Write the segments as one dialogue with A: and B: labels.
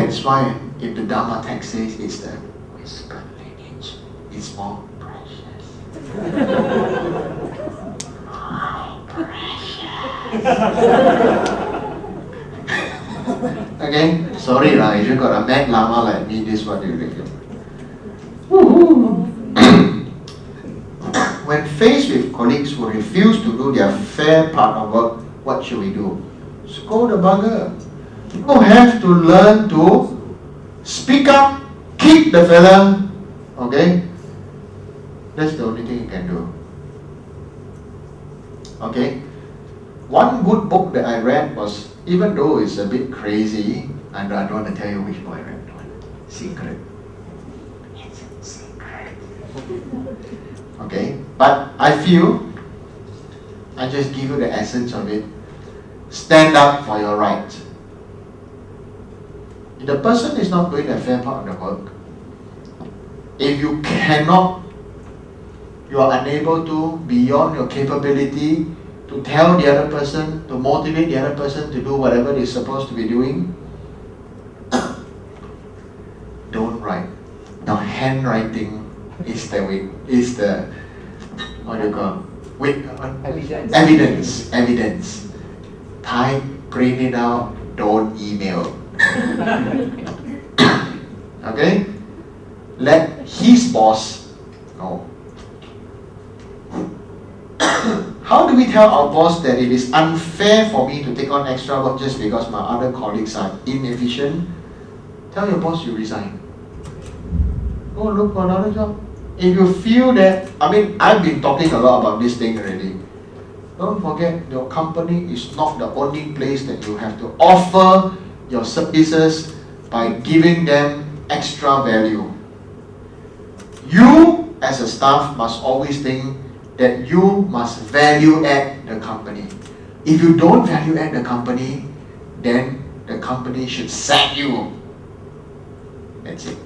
A: That's why if the Dharma text says it's the whispered lineage, it's more precious. Oh, precious. Okay? Sorry lah, if you got a mad Lama like me, this is what you do. When faced with colleagues who refuse to do their fair part of work, what should we do? Scold the bugger. You have to learn to speak up, kick the fella. Okay? That's the only thing you can do. Okay? One good book that I read was, even though it's a bit crazy, and I don't want to tell you which book I read. Secret. It's a secret. Okay? But I feel, I just give you the essence of it. Stand up for your right. If the person is not doing a fair part of the work, if you cannot, you are unable to, beyond your capability, to tell the other person, to motivate the other person to do whatever they're supposed to be doing, don't write. Now, handwriting is the what do you call? Evidence. Type, print it out, don't email. Okay? Let his boss know. How do we tell our boss that it is unfair for me to take on extra work just because my other colleagues are inefficient? Tell your boss you resign. Go look for another job. If you feel that, I've been talking a lot about this thing already. Don't forget, your company is not the only place that you have to offer your services by giving them extra value. You, as a staff, must always think that you must value add the company. If you don't value add the company, then the company should sack you. That's it.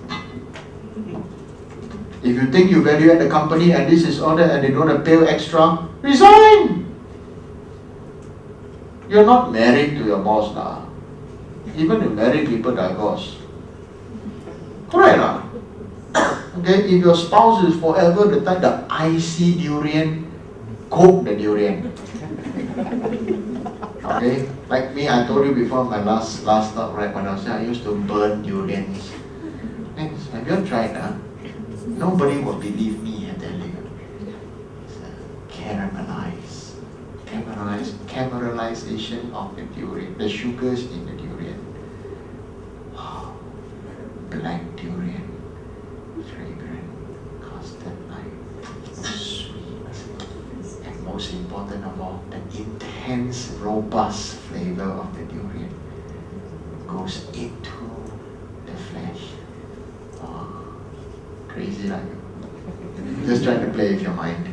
A: If you think you value add the company and this is order and they don't pay extra, resign! You're not married to your boss now. Even if married people divorce. Correct lah. Okay, if your spouse is forever the type that icy durian, cook the durian. Okay, like me, I told you before my last talk, right? When I was there, I used to burn durians. Thanks. Have you tried that? Nobody will believe me, I tell you. It's caramelization of the durian, the sugars in the durian. Wow, black durian, fragrant, custard-like, sweet, and most important of all, the intense, robust flavor of the durian goes into the flesh. Oh, crazy like you. Just trying to play with your mind.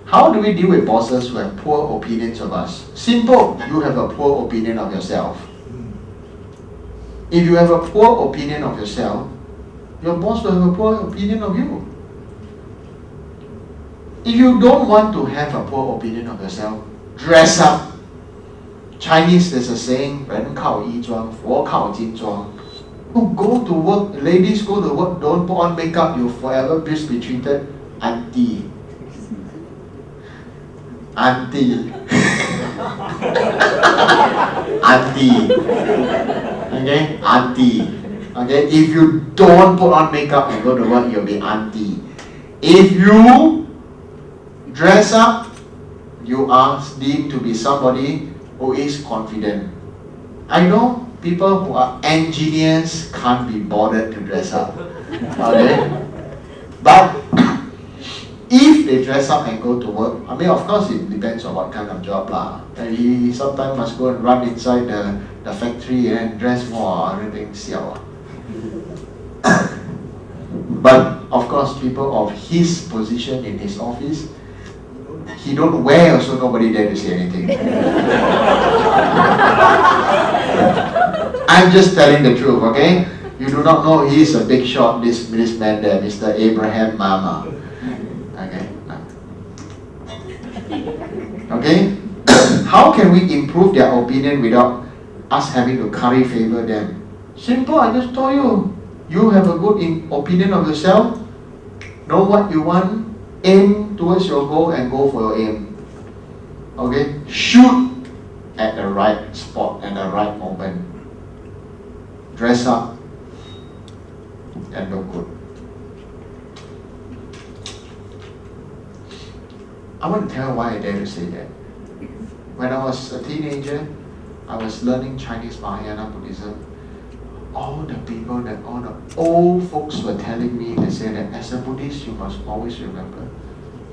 A: How do we deal with bosses who have poor opinions of us? Simple. You have a poor opinion of yourself. If you have a poor opinion of yourself, your boss will have a poor opinion of you. If you don't want to have a poor opinion of yourself, dress up. Chinese, there's a saying, 人靠衣装,佛靠金装. You go to work, ladies go to work, don't put on makeup, you forever be treated auntie. Auntie. Auntie. Okay? Auntie. Okay? If you don't put on makeup and go to work, you'll be auntie. If you dress up, you are deemed to be somebody who is confident. I know people who are engineers can't be bothered to dress up. Okay? But if they dress up and go to work, of course it depends on what kind of job lah. He sometimes must go and run inside the factory and dress more, everything siao. But of course, people of his position in his office, he don't wear, so nobody dare to say anything. I'm just telling the truth, okay? You do not know he is a big shot, this man there, Mr. Abraham Mama. Okay? Okay? How can we improve their opinion without us having to curry favor them? Simple, I just told you. You have a good opinion of yourself. Know what you want. Aim towards your goal and go for your aim. Okay? Shoot at the right spot and the right moment. Dress up and look good. I want to tell why I dare to say that. When I was a teenager, I was learning Chinese Mahayana Buddhism. All the old folks were telling me, they said that as a Buddhist, you must always remember,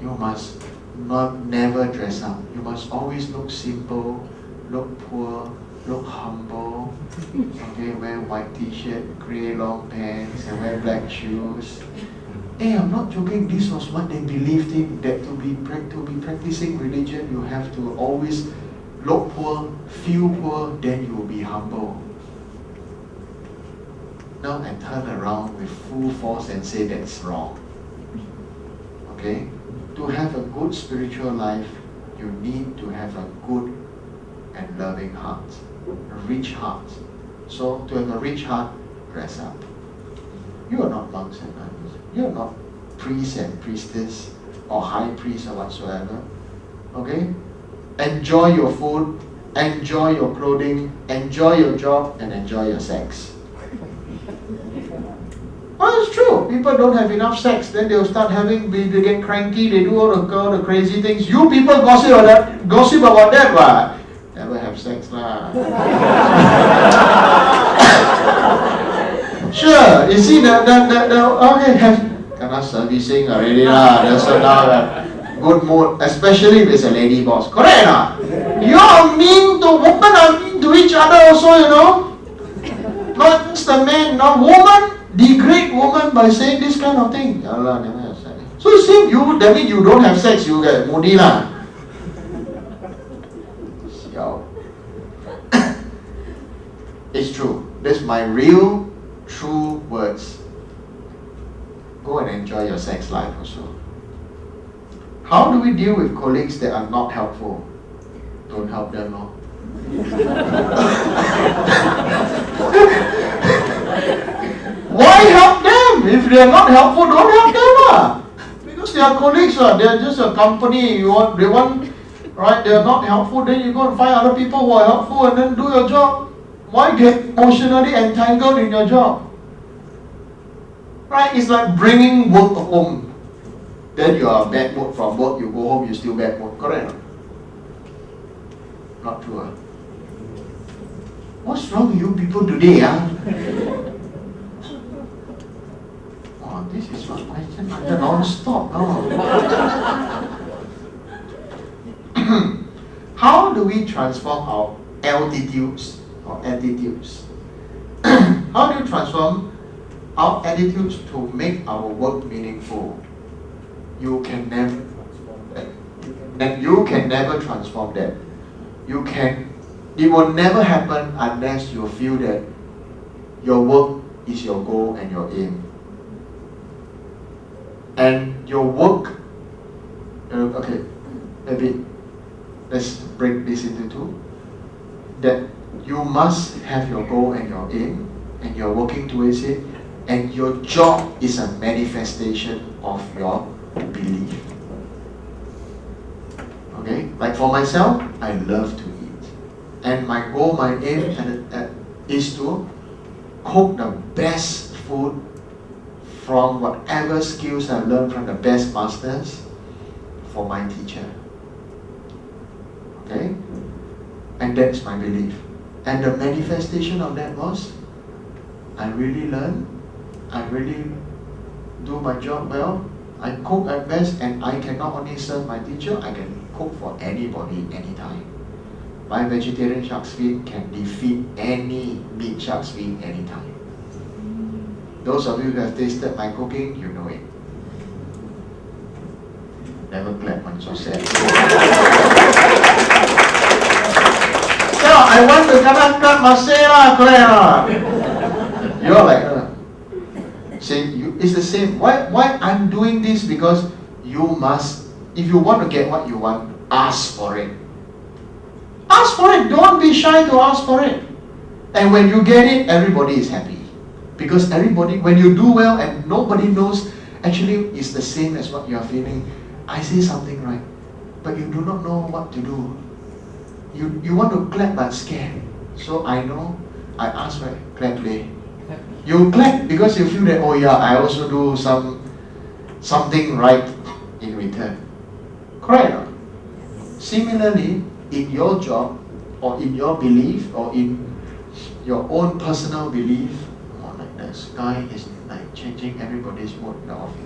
A: you must never dress up. You must always look simple, look poor, look humble. Okay, wear white t-shirt, grey long pants, and wear black shoes. Hey, I'm not joking. This was what they believed in. That to be practicing religion, you have to always look poor, feel poor, then you will be humble. Now I turn around with full force and say that's wrong. Okay? To have a good spiritual life, you need to have a good and loving heart, a rich heart. So to have a rich heart, dress up. You are not monks and nuns. You are not priests and priestess or high priest or whatsoever. Okay? Enjoy your food, enjoy your clothing, enjoy your job, and enjoy your sex. Well, it's true. People don't have enough sex, then they'll start they get cranky, they do all the crazy things. You people gossip about that, what? Never have sex lah. Sure, you see okay, have servicing already lah. There's now good mood, especially if it's a lady boss. Correct lah. You're mean to women, are mean to each other also, you know. Not just the man, not woman. Degrade woman by saying this kind of thing. Ya Allah, never have sex. So you see, that means you don't have sex, you get moody lah. It's true. That's my real, true words. Go and enjoy your sex life also. How do we deal with colleagues that are not helpful? Don't help them, no? Why help them? If they are not helpful, don't help them lah. Because they are colleagues lah. They are just a company. They want, right? They are not helpful. Then you go and find other people who are helpful and then do your job. Why get emotionally entangled in your job? Right? It's like bringing work home. Then you are bad mood from work. You go home, you still bad mood. Correct? Not true. Huh? What's wrong with you people today? Huh? Oh, this is one question under non-stop. Oh. How do we transform our altitudes or attitudes? How do you transform our attitudes to make our work meaningful? You can never transform that. It will never happen unless you feel that your work is your goal and your aim. And your work, okay, maybe let's break this into two. That you must have your goal and your aim, and you're working towards it, and your job is a manifestation of your belief. Okay? Like for myself, I love to eat. And my goal, my aim is to cook the best food from whatever skills I've learned from the best masters for my teacher. Okay? And that's my belief. And the manifestation of that was, I really learn, I really do my job well, I cook at best, and I can not only serve my teacher, I can cook for anybody, anytime. My vegetarian shark's fin can defeat any meat shark's fin anytime. Those of you who have tasted my cooking, you know it. Never clap when so sad. So I want to clap Marcela, Clara. You're like, it's the same. Why I'm doing this? Because you must, if you want to get what you want, ask for it. Ask for it. Don't be shy to ask for it. And when you get it, everybody is happy. Because everybody, when you do well and nobody knows, actually it's the same as what you are feeling. I say something right, but you do not know what to do. You want to clap but scared. So I know, I ask, right, clap leh. You clap because you feel that, oh yeah, I also do something right in return. Correct or not? Similarly, in your job, or in your belief, or in your own personal belief, oh, like this guy is like changing everybody's mood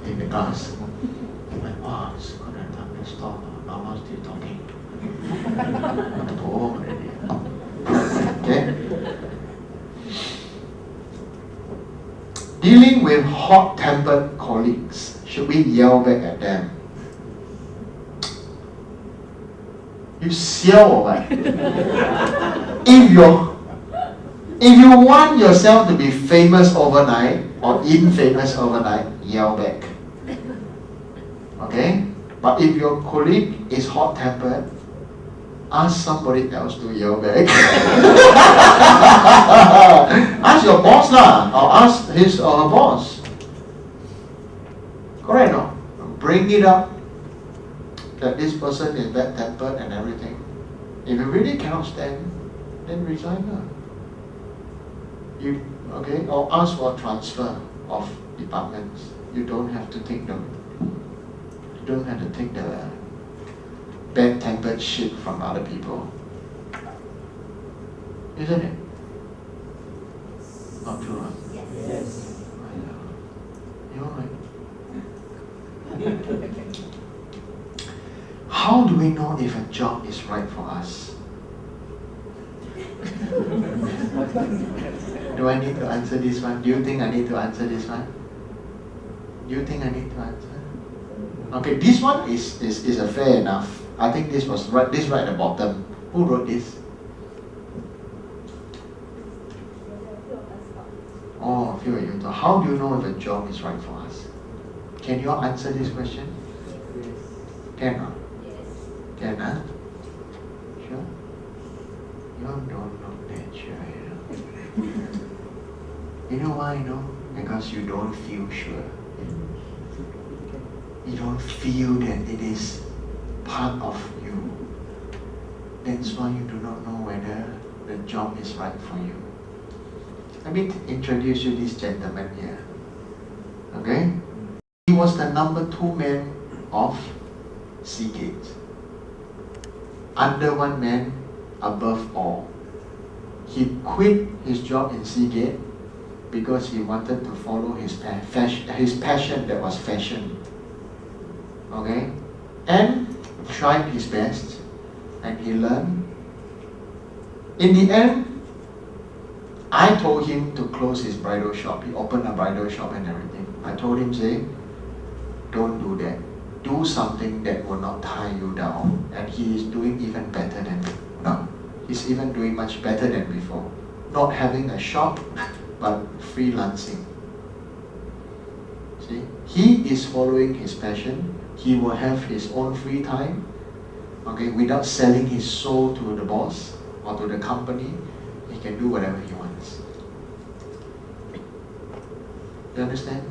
A: in the class. Like, wow, it's good at time to stop. Lama still talking. Okay? Dealing with hot-tempered colleagues, should we yell back at them? You siao or what? If you want yourself to be famous overnight or infamous overnight, yell back. Okay? But if your colleague is hot-tempered, ask somebody else to yell back. Ask your boss lah, or ask his or her boss. Correct no? Bring it up that this person is bad-tempered and everything. If you really cannot stand, then resign lah. Okay? Or ask for a transfer of departments. You don't have to take the bad-tempered shit from other people. Isn't it? Not true, right?
B: Yes.
A: You're right. How do we know if a job is right for us? Do I need to answer this one? Do you think I need to answer this one? Do you think I need to answer? Okay, this one is a fair enough. I think this was right. This right at the bottom. Who wrote this? Oh, a few of you. So how do you know if a job is right for us? Can you all answer this question?
B: Yes.
A: Can or?
B: Yes.
A: Can, huh? Sure? You all don't look that sure, You know why, Because you don't feel sure. You don't feel that it is part of you. That's why you do not know whether the job is right for you. Let me introduce you this gentleman here. Okay? He was the number 2 man of Seagate. Under one man, above all. He quit his job in Seagate because he wanted to follow his passion, that was fashion. Okay? And tried his best, and he learned. In the end, I told him to close his bridal shop. He opened a bridal shop and everything. I told him, say, don't do that. Do something that will not tie you down. And he is doing even better than now. He's even doing much better than before. Not having a shop, but freelancing. See, he is following his passion. He will have his own free time, okay, without selling his soul to the boss or to the company. He can do whatever he wants. You understand?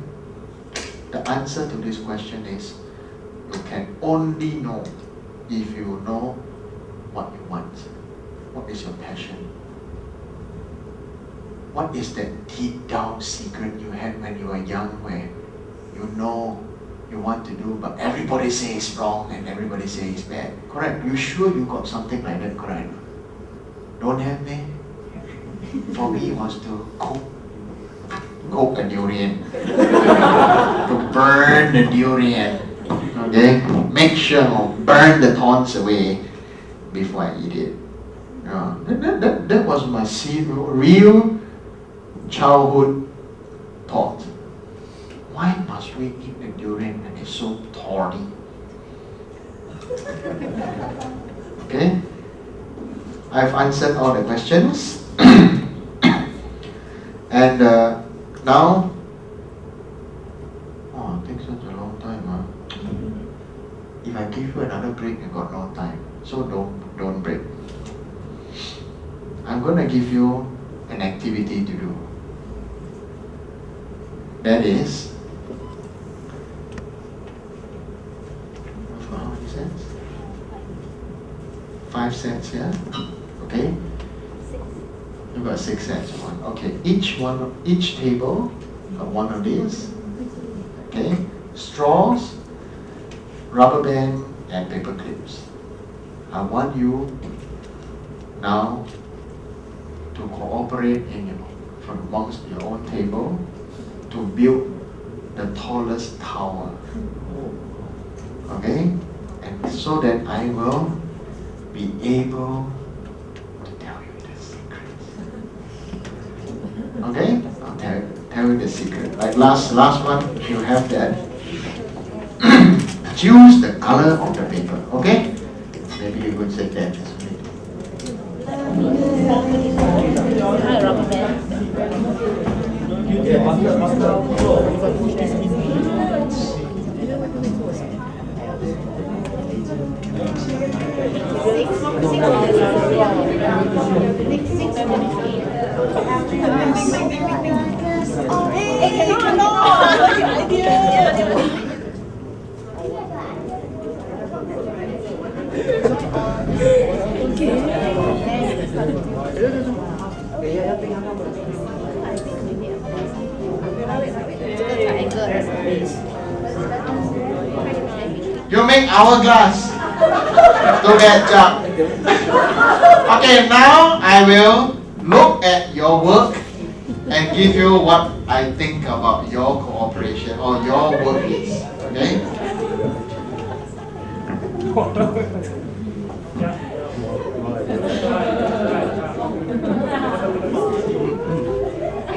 A: The answer to this question is, you can only know if you know what you want. What is your passion? What is that deep down secret you had when you were young, where you know you want to do, but everybody says it's wrong and everybody says it's bad? Correct? You sure you got something like that, correct? Don't have me? For me, it was to cook a durian. To burn the durian. Okay? Make sure burn the thorns away before I eat it. That was my real childhood thought. Why must we eat the durian when it's so thorny? Okay? I've answered all the questions. And now, it takes such a long time. If I give you another break, you got no time. So don't break. I'm going to give you an activity to do. That is, how many cents? 5 cents here. Okay. You've got 6 cents. Okay. Each table got one of these. Okay. Straws, rubber band, and paper clips. I want you now to cooperate from amongst your own table to build the tallest tower. Okay? And so that I will be able to tell you the secret. Okay? I'll tell you the secret. Like last one, you have that. Choose the color of the paper. Okay? Maybe you could say that. You make hourglass. Too bad job. Okay, now I will look at your work and give you what I think about your cooperation or your work is. Okay?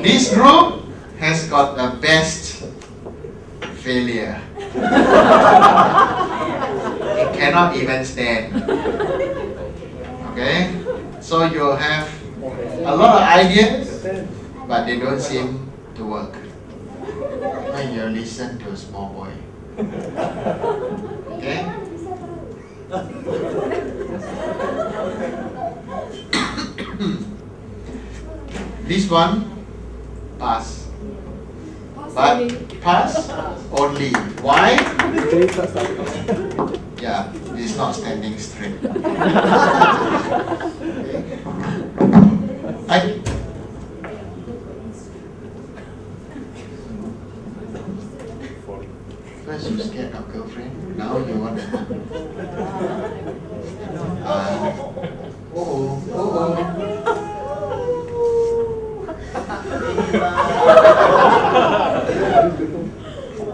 A: This group has got the best failure. It cannot even stand. Okay? So you have a lot of ideas, but they don't seem to work. When you listen to a small boy. Okay? This one, pass. But pass only. Why? Yeah, it's not standing straight. Okay. First you scared of girlfriend, now you want to.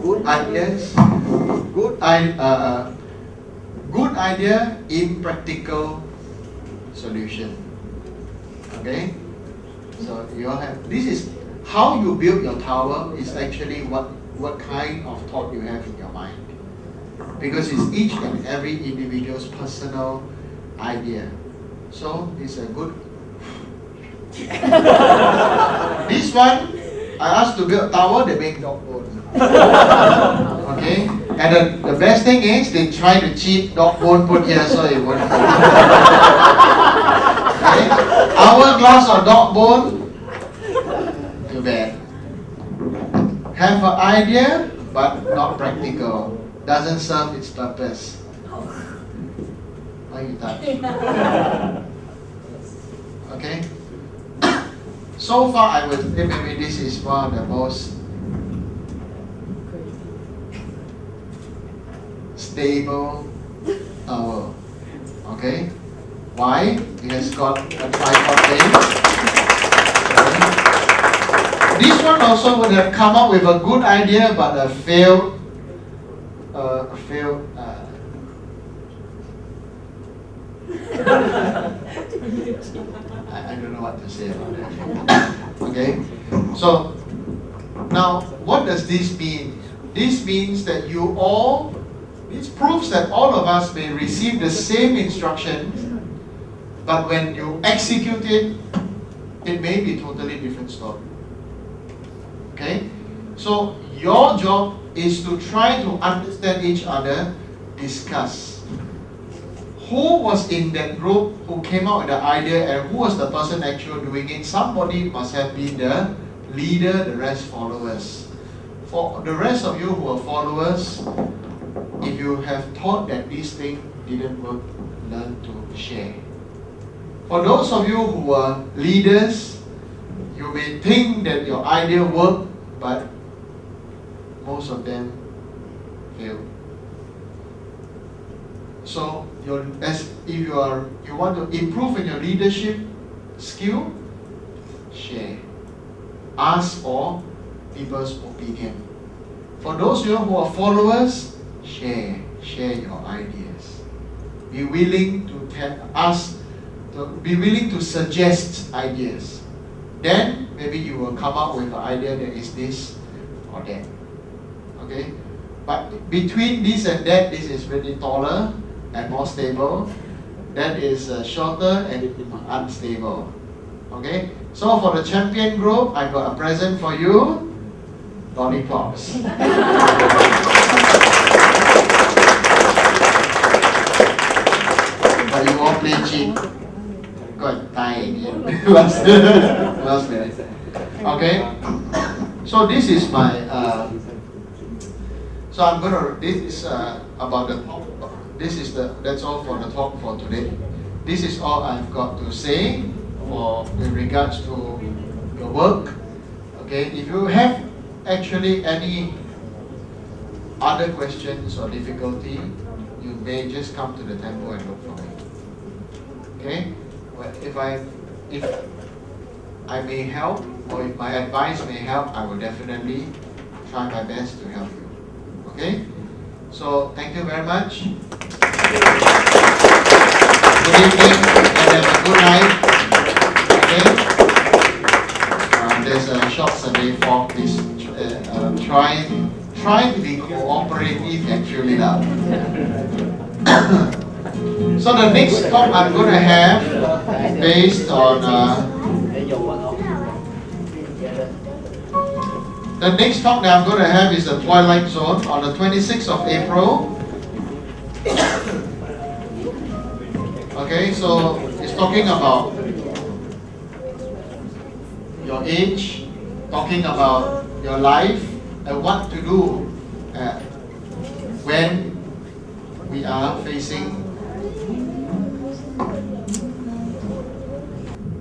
A: Good ideas. Good idea, impractical solution. Okay? So you all have, this is how you build your tower is actually what kind of thought you have in your mind. Because it's each and every individual's personal idea. So it's a good. This one, I asked to build a tower, they make dog bone. Okay? And the best thing is they try to cheat dog bone put here so it won't. Okay? Hourglass or dog bone, too bad. Have an idea but not practical. Doesn't serve its purpose. Why you touch? Okay? So far I would say maybe this is one of the most stable tower. Okay? Why? It has got a tripod base. Okay. This one also would have come up with a good idea but a failed I don't know what to say about that. Okay? So, now, what does this mean? This means that this proves that all of us may receive the same instructions, but when you execute it, it may be a totally different story. Okay? So, your job is to try to understand each other, discuss. who was in that group who came out with the idea and who was the person actually doing it? Somebody must have been the leader, the rest followers. For the rest of you who are followers, if you have thought that this thing didn't work, learn to share. For those of you who are leaders, you may think that your idea worked, but most of them failed. So, if you want to improve in your leadership skill, share. Ask for people's opinion. For those of you who are followers, share your ideas. Be willing to be willing to suggest ideas. Then maybe you will come up with an idea that is this or that. Okay? But between this and that, this is really taller and more stable. That is shorter and unstable. Okay? So for the champion group, I got a present for you. Lollipops. But you all play cheat. Got tie again. last minute. Okay? So this is my so I'm gonna this is about the talk. That's all for the talk for today. This is all I've got to say with regards to your work. Okay, if you have actually any other questions or difficulty, you may just come to the temple and look for me. Okay? Well, if I may help, or if my advice may help, I will definitely try my best to help you. Okay? So thank you very much. Good evening and have a good night. Okay? There's a short survey form. Please try to be cooperative and fill it out. So the next talk I'm going to have based on the next talk that I'm going to have is the Twilight Zone on the 26th of April. Okay, so it's talking about your age, talking about your life, and what to do when we are facing.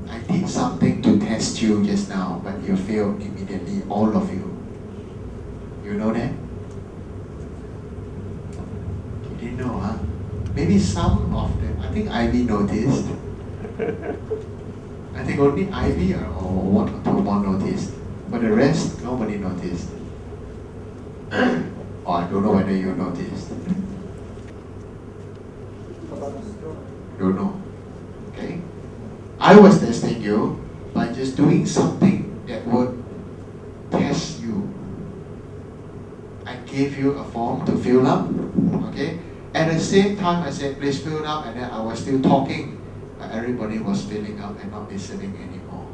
A: I did something to test you just now, but you failed immediately, all of you. You know that? You didn't know, huh? Maybe some of them. I think Ivy noticed. I think only Ivy or one or two more noticed. But the rest, nobody noticed. Or I don't know whether you noticed. Don't know. Okay? I was testing you by just doing something that would test you. I gave you a form to fill up. Okay? At the same time, I said, please fill it up, and then I was still talking. Everybody was filling up and not listening anymore.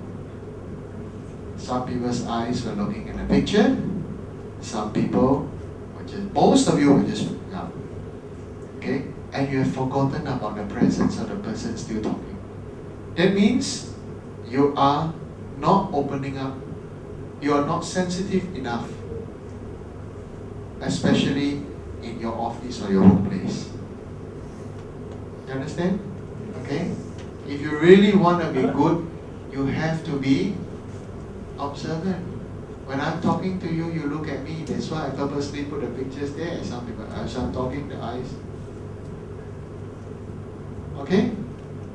A: Some people's eyes were looking at the picture. Some people were just, most of you were just filling up. Okay? And you have forgotten about the presence of the person still talking. That means you are not opening up. You are not sensitive enough. Especially in your office or your workplace. You understand? Okay? If you really want to be good, you have to be observant. When I'm talking to you, you look at me. That's why I purposely put the pictures there. Some people, as I'm talking, the eyes. Okay?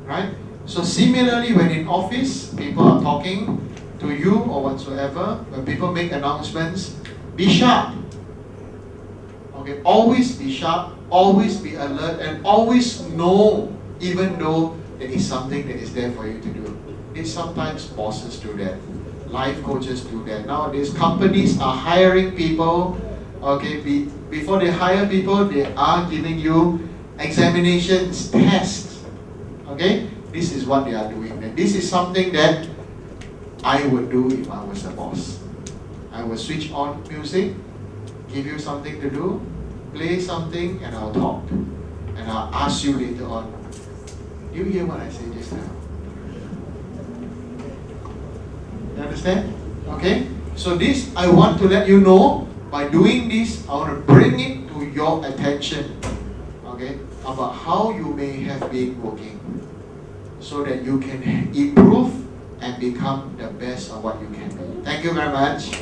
A: Right? So similarly, when in office, people are talking to you or whatsoever, when people make announcements, be sharp. Okay, always be sharp, always be alert, and always know, even though there is something that is there for you to do. It's sometimes bosses do that, life coaches do that. Nowadays, companies are hiring people. Okay, before they hire people, they are giving you examinations, tests. Okay, this is what they are doing. And this is something that I would do if I was a boss. I would switch on music, give you something to do, play something, and I'll talk. And I'll ask you later on, Do you hear what I said just now? You understand? Okay? So this, I want to let you know, by doing this, I want to bring it to your attention, okay, about how you may have been working, so that you can improve and become the best of what you can be. Thank you very much.